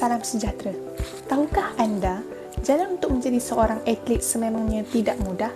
Salam sejahtera. Tahukah anda, jalan untuk menjadi seorang atlet sememangnya tidak mudah?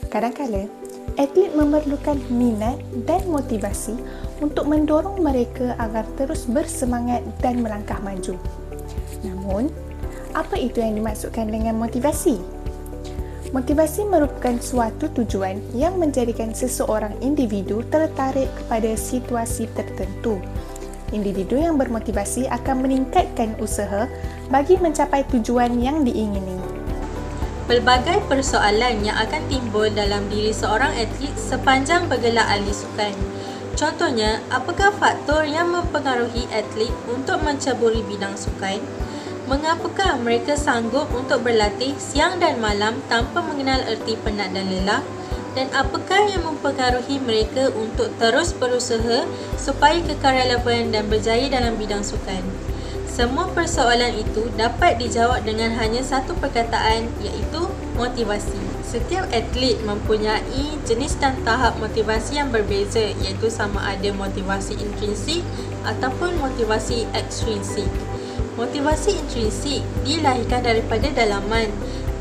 Kadang-kala, atlet memerlukan minat dan motivasi untuk mendorong mereka agar terus bersemangat dan melangkah maju. Namun, apa itu yang dimaksudkan dengan motivasi? Motivasi merupakan suatu tujuan yang menjadikan seseorang individu tertarik kepada situasi tertentu. Individu yang bermotivasi akan meningkatkan usaha bagi mencapai tujuan yang diingini. Pelbagai persoalan yang akan timbul dalam diri seorang atlet sepanjang bergelar ahli sukan. Contohnya, apakah faktor yang mempengaruhi atlet untuk menceburi bidang sukan? Mengapakah mereka sanggup untuk berlatih siang dan malam tanpa mengenal erti penat dan lelah? Dan apakah yang mempengaruhi mereka untuk terus berusaha supaya kekal relevan dan berjaya dalam bidang sukan? Semua persoalan itu dapat dijawab dengan hanya satu perkataan, iaitu motivasi. Setiap atlet mempunyai jenis dan tahap motivasi yang berbeza, iaitu sama ada motivasi intrinsik ataupun motivasi ekstrinsik. Motivasi intrinsik dilahirkan daripada dalaman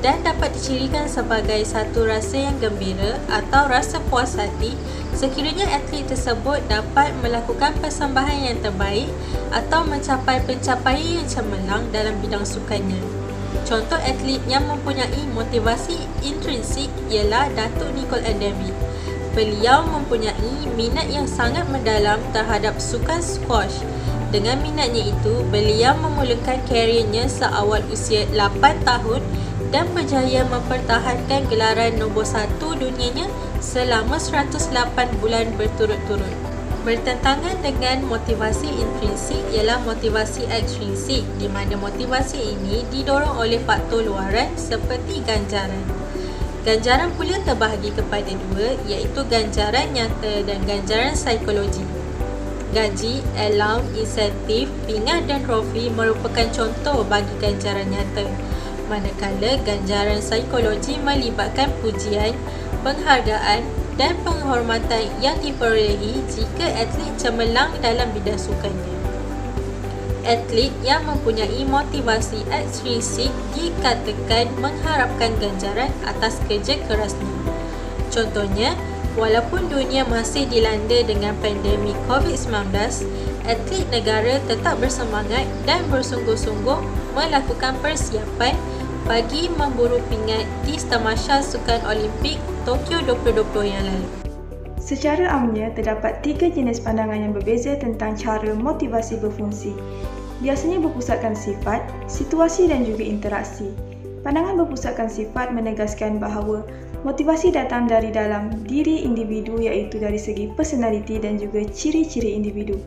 dan dapat dicirikan sebagai satu rasa yang gembira atau rasa puas hati sekiranya atlet tersebut dapat melakukan persembahan yang terbaik atau mencapai pencapaian yang cemerlang dalam bidang sukannya. Contoh atlet yang mempunyai motivasi intrinsik ialah Datuk Nicol Endemi. Beliau mempunyai minat yang sangat mendalam terhadap sukan squash. Dengan minatnya itu, beliau memulakan kariernya seawal usia 8 tahun dan berjaya mempertahankan gelaran nombor 1 dunianya selama 108 bulan berturut-turut. Bertentangan dengan motivasi intrinsik ialah motivasi ekstrinsik, di mana motivasi ini didorong oleh faktor luaran seperti ganjaran. Ganjaran pula terbahagi kepada dua, iaitu ganjaran nyata dan ganjaran psikologi. Gaji, allowance, insentif, pingat dan trofi merupakan contoh bagi ganjaran nyata. Manakala ganjaran psikologi melibatkan pujian, penghargaan dan penghormatan yang diperolehi jika atlet cemerlang dalam bidang sukannya. Atlet yang mempunyai motivasi ekstrinsik dikatakan mengharapkan ganjaran atas kerja kerasnya. Contohnya, walaupun dunia masih dilanda dengan pandemik COVID-19, atlet negara tetap bersemangat dan bersungguh-sungguh melakukan persiapan bagi memburu pingat di Tamasya Sukan Olimpik Tokyo 2020 yang lalu. Secara amnya, terdapat 3 jenis pandangan yang berbeza tentang cara motivasi berfungsi. Biasanya berpusatkan sifat, situasi dan juga interaksi. Pandangan berpusatkan sifat menegaskan bahawa motivasi datang dari dalam diri individu, iaitu dari segi personaliti dan juga ciri-ciri individu,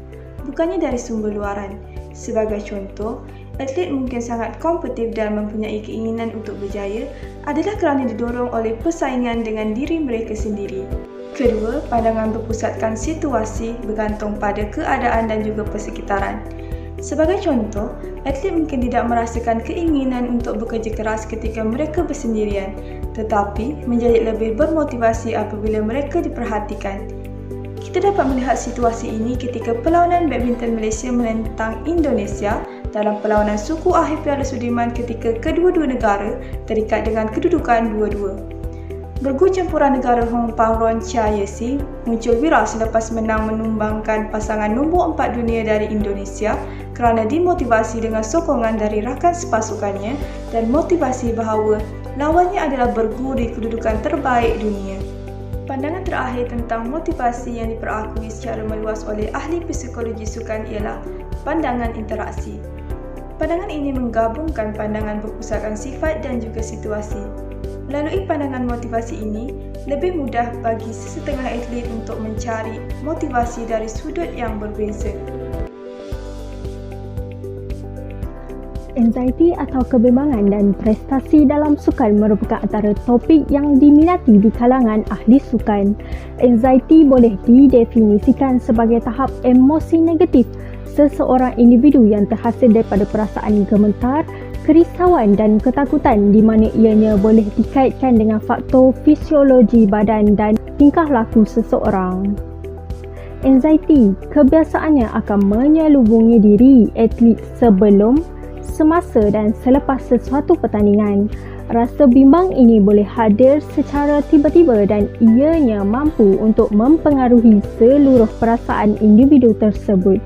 bukannya dari sumber luaran. Sebagai contoh, atlet mungkin sangat kompetitif dan mempunyai keinginan untuk berjaya adalah kerana didorong oleh persaingan dengan diri mereka sendiri. Kedua, pandangan berpusatkan situasi bergantung pada keadaan dan juga persekitaran. Sebagai contoh, atlet mungkin tidak merasakan keinginan untuk bekerja keras ketika mereka bersendirian, tetapi menjadi lebih bermotivasi apabila mereka diperhatikan. Kita dapat melihat situasi ini ketika perlawanan badminton Malaysia menentang Indonesia dalam perlawanan suku akhir Piala Sudirman ketika kedua-dua negara terikat dengan kedudukan 2-2. Bergu campuran negara Hong Kong Ron Chia Yesi muncul viral selepas menang menumbangkan pasangan nombor 4 dunia dari Indonesia kerana dimotivasi dengan sokongan dari rakan sepasukannya dan motivasi bahawa lawannya adalah bergu di kedudukan terbaik dunia. Pandangan terakhir tentang motivasi yang diperakui secara meluas oleh ahli psikologi sukan ialah pandangan interaksi. Pandangan ini menggabungkan pandangan berpusatkan sifat dan juga situasi. Melalui pandangan motivasi ini, lebih mudah bagi sesetengah atlet untuk mencari motivasi dari sudut yang berbeza. Anxiety atau kebimbangan dan prestasi dalam sukan merupakan antara topik yang diminati di kalangan ahli sukan. Anxiety boleh didefinisikan sebagai tahap emosi negatif seseorang individu yang terhasil daripada perasaan gemetar, kerisauan dan ketakutan di mana ianya boleh dikaitkan dengan faktor fisiologi badan dan tingkah laku seseorang. Anxiety kebiasaannya akan menyelubungi diri atlet sebelum, semasa dan selepas sesuatu pertandingan. Rasa bimbang ini boleh hadir secara tiba-tiba dan ianya mampu untuk mempengaruhi seluruh perasaan individu tersebut.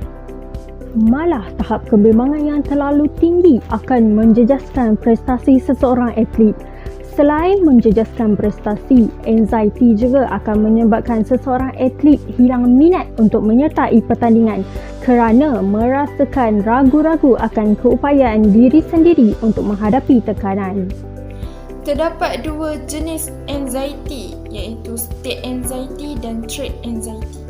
Malah tahap kebimbangan yang terlalu tinggi akan menjejaskan prestasi seseorang atlet. Selain menjejaskan prestasi, anxiety juga akan menyebabkan seseorang atlet hilang minat untuk menyertai pertandingan kerana merasakan ragu-ragu akan keupayaan diri sendiri untuk menghadapi tekanan. Terdapat dua jenis anxiety, iaitu state anxiety dan trait anxiety.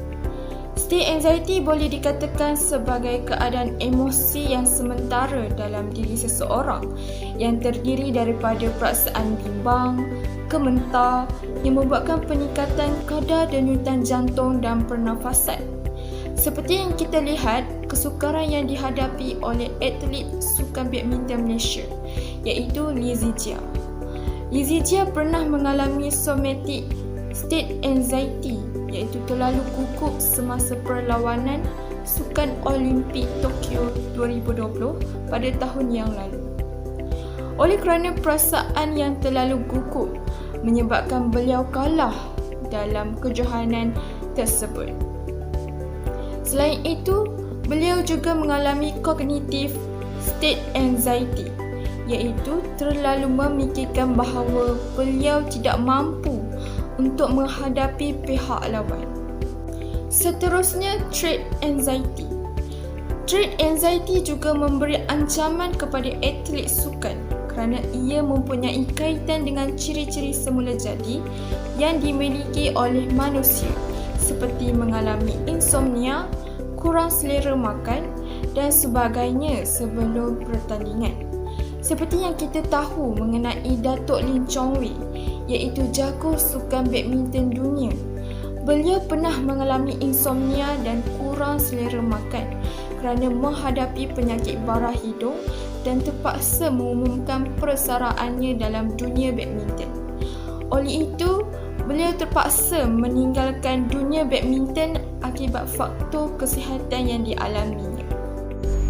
State anxiety boleh dikatakan sebagai keadaan emosi yang sementara dalam diri seseorang yang terdiri daripada perasaan bimbang, gemetar yang membuatkan peningkatan kadar denyutan jantung dan pernafasan. Seperti yang kita lihat, kesukaran yang dihadapi oleh atlet sukan badminton Malaysia, iaitu Lizzie Jia. Lizzie Jia pernah mengalami somatic state anxiety, iaitu terlalu gugup semasa perlawanan Sukan Olimpik Tokyo 2020 pada tahun yang lalu. Oleh kerana perasaan yang terlalu gugup menyebabkan beliau kalah dalam kejohanan tersebut. Selain itu, beliau juga mengalami cognitive state anxiety, iaitu terlalu memikirkan bahawa beliau tidak mampu untuk menghadapi pihak lawan. Seterusnya, trait anxiety. Trait anxiety juga memberi ancaman kepada atlet sukan kerana ia mempunyai kaitan dengan ciri-ciri semula jadi yang dimiliki oleh manusia seperti mengalami insomnia, kurang selera makan dan sebagainya sebelum pertandingan. Seperti yang kita tahu mengenai Datuk Lim Chong Wei, iaitu jago sukan badminton dunia. Beliau pernah mengalami insomnia dan kurang selera makan kerana menghadapi penyakit bara hidung dan terpaksa mengumumkan persaraannya dalam dunia badminton. Oleh itu, beliau terpaksa meninggalkan dunia badminton akibat faktor kesihatan yang dialaminya.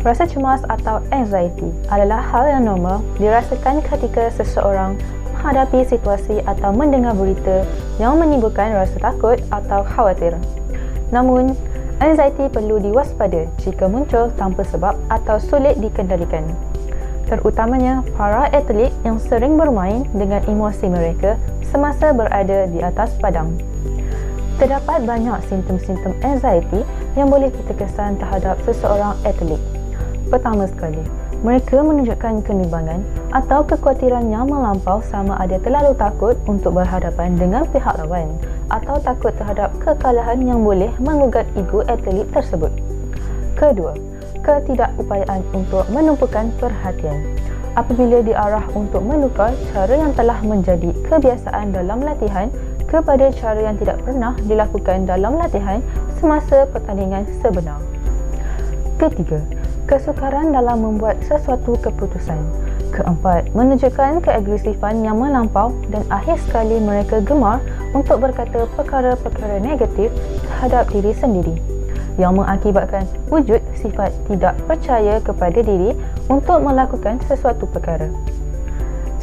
Rasa cemas atau anxiety adalah hal yang normal dirasakan ketika seseorang menghadapi situasi atau mendengar berita yang menimbulkan rasa takut atau khawatir. Namun, anxiety perlu diwaspada jika muncul tanpa sebab atau sulit dikendalikan. Terutamanya para atlet yang sering bermain dengan emosi mereka semasa berada di atas padang. Terdapat banyak simptom-simptom anxiety yang boleh kita kesan terhadap seseorang atlet. Pertama sekali, mereka menunjukkan kebimbangan atau kekhawatiran yang melampau sama ada terlalu takut untuk berhadapan dengan pihak lawan atau takut terhadap kekalahan yang boleh menggugat ego atlet tersebut. Kedua, ketidakupayaan untuk menumpukan perhatian. Apabila diarah untuk menukar cara yang telah menjadi kebiasaan dalam latihan kepada cara yang tidak pernah dilakukan dalam latihan semasa pertandingan sebenar. Ketiga, kesukaran dalam membuat sesuatu keputusan. Keempat, menunjukkan keagresifan yang melampau dan akhir sekali mereka gemar untuk berkata perkara-perkara negatif terhadap diri sendiri yang mengakibatkan wujud sifat tidak percaya kepada diri untuk melakukan sesuatu perkara.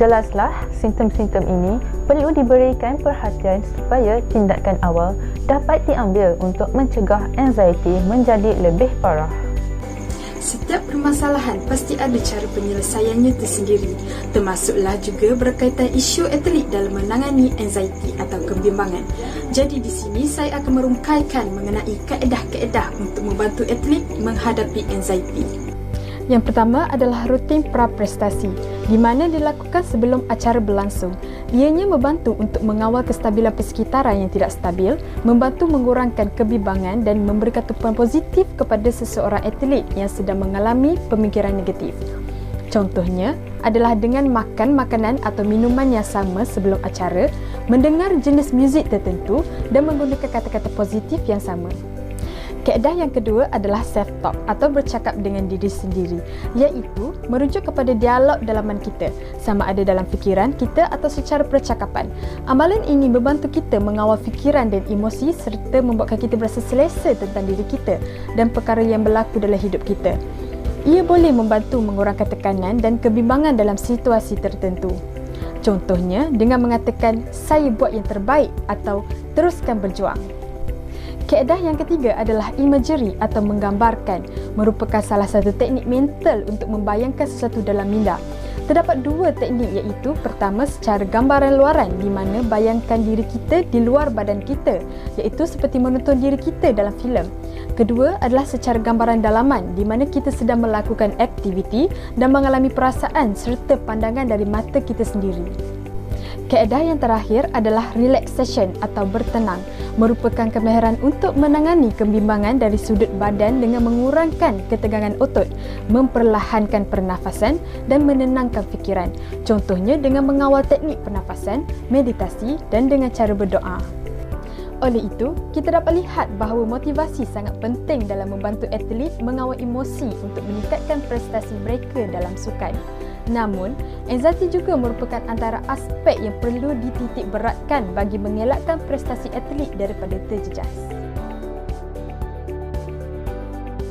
Jelaslah, simptom-simptom ini perlu diberikan perhatian supaya tindakan awal dapat diambil untuk mencegah anxiety menjadi lebih parah. Setiap permasalahan pasti ada cara penyelesaiannya tersendiri, termasuklah juga berkaitan isu atlet dalam menangani anxiety atau kebimbangan. Jadi di sini saya akan merungkaikan mengenai kaedah-kaedah untuk membantu atlet menghadapi anxiety. Yang pertama adalah rutin pra-prestasi, di mana dilakukan sebelum acara berlangsung. Ianya membantu untuk mengawal kestabilan persekitaran yang tidak stabil, membantu mengurangkan kebimbangan dan memberikan tumpuan positif kepada seseorang atlet yang sedang mengalami pemikiran negatif. Contohnya adalah dengan makan makanan atau minuman yang sama sebelum acara, mendengar jenis muzik tertentu dan menggunakan kata-kata positif yang sama. Kaedah yang kedua adalah self-talk atau bercakap dengan diri sendiri, iaitu merujuk kepada dialog dalaman kita, sama ada dalam fikiran kita atau secara percakapan. Amalan ini membantu kita mengawal fikiran dan emosi serta membuatkan kita berasa selesa tentang diri kita dan perkara yang berlaku dalam hidup kita. ia boleh membantu mengurangkan tekanan dan kebimbangan dalam situasi tertentu. Contohnya dengan mengatakan saya buat yang terbaik atau teruskan berjuang. Kaedah yang ketiga adalah imagery atau menggambarkan, merupakan salah satu teknik mental untuk membayangkan sesuatu dalam minda. Terdapat dua teknik iaitu pertama secara gambaran luaran di mana bayangkan diri kita di luar badan kita iaitu seperti menonton diri kita dalam filem. Kedua adalah secara gambaran dalaman di mana kita sedang melakukan aktiviti dan mengalami perasaan serta pandangan dari mata kita sendiri. Kaedah yang terakhir adalah relaxation atau bertenang, merupakan kemahiran untuk menangani kebimbangan dari sudut badan dengan mengurangkan ketegangan otot, memperlahankan pernafasan dan menenangkan fikiran. Contohnya dengan mengawal teknik pernafasan, meditasi dan dengan cara berdoa. Oleh itu, kita dapat lihat bahawa motivasi sangat penting dalam membantu atlet mengawal emosi untuk meningkatkan prestasi mereka dalam sukan. Namun, anxiety juga merupakan antara aspek yang perlu dititik beratkan bagi mengelakkan prestasi atlet daripada terjejas.